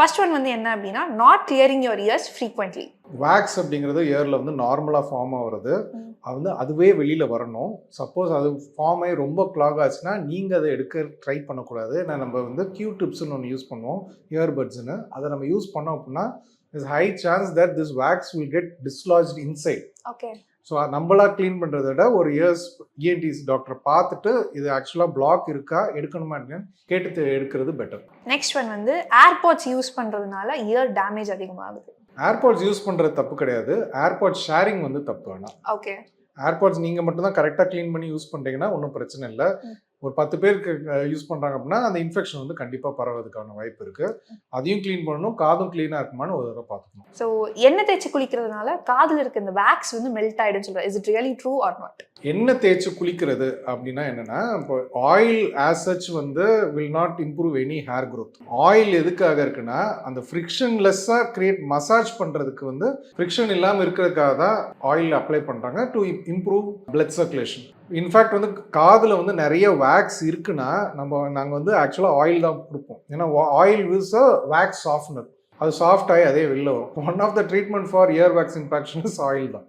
First one வந்து என்ன அப்படின்னா not clearing your ears frequently. Wax அப்படிங்கிறது இயரில் வந்து நார்மலாக ஃபார்ம் ஆகிறது. வந்து அதுவே வெளியில் வரணும். சப்போஸ் அது ஃபார்ம் ஆகி ரொம்ப கிளாக் ஆச்சுன்னா நீங்கள் அதை எடுக்க ட்ரை பண்ணக்கூடாது. ஏன்னா நம்ம வந்து கியூ டிப்ஸ்ன்னு ஒன்று யூஸ் பண்ணுவோம், இயர்பட்ஸ்ன்னு. அதை நம்ம யூஸ் பண்ணோம் அப்படின்னா is high chance that this wax will get dislodged inside. Okay. So நம்மளா க்ளீன் பண்ணுறத விட ஒரு இயர்ஸ் இஎன்டிஸ் டாக்டரை பார்த்துட்டு இது ஆக்சுவலாக பிளாக் இருக்கா எடுக்கணுமா என்னன்னு கேட்டு எடுக்கிறது பெட்டர். நெக்ஸ்ட் ஒன் வந்து ஏர்பாட்ஸ் யூஸ் பண்ணுறதுனால இயர் டேமேஜ் அதிகமாகுது. ஏர்பாட்ஸ் யூஸ் பண்ணுறது தப்பு கிடையாது, ஏர்பாட்ஸ் ஷேரிங் வந்து தப்பு வேணாம். ஓகே. ஏர்பாட்ஸ் நீங்கள் மட்டும் தான் கரெக்டாக க்ளீன் பண்ணி யூஸ் பண்ணுறீங்கன்னா ஒன்றும் பிரச்சனை இல்லை. ஒரு 10 பேருக்கு யூஸ் பண்ணுறாங்க அப்படின்னா அந்த இன்ஃபெக்ஷன் வந்து கண்டிப்பாக பரவதுக்கான வாய்ப்பு இருக்குது. அதையும் க்ளீன் பண்ணணும், காதும் க்ளீனாக இருக்குமான்னு ஒரு தடவை பார்த்துக்கணும். ஸோ எண்ணெய் தேய்ச்சி குளிக்கிறதுனால காதில் இருக்க இந்த வேக்ஸ் வந்து மெல்ட் ஆகிடும்னு சொல்கிறேன். Is it really true R not? எண்ணெய் தேய்ச்சி குளிக்கிறது அப்படின்னா என்னென்னா, இப்போ ஆயில் ஆஸ் சச் வந்து will not improve any hair growth. Oil எதுக்காக இருக்குன்னா அந்த ஃப்ரிக்ஷன்லெஸ்ஸாக கிரியேட் மசாஜ் பண்ணுறதுக்கு வந்து ஃப்ரிக்ஷன் இல்லாமல் இருக்கிறதுக்காக தான் ஆயில் அப்ளை பண்ணுறாங்க to improve blood circulation. In fact வந்து காதில் வந்து நிறைய வேக்ஸ் இருக்குன்னா நாங்கள் வந்து ஆக்சுவலாக ஆயில் தான் கொடுப்போம். ஏன்னா oil is a wax softener. அது சாஃப்ட் ஆகி அதே வெளில வரும். One of the treatment for ear wax infection is oil தான்.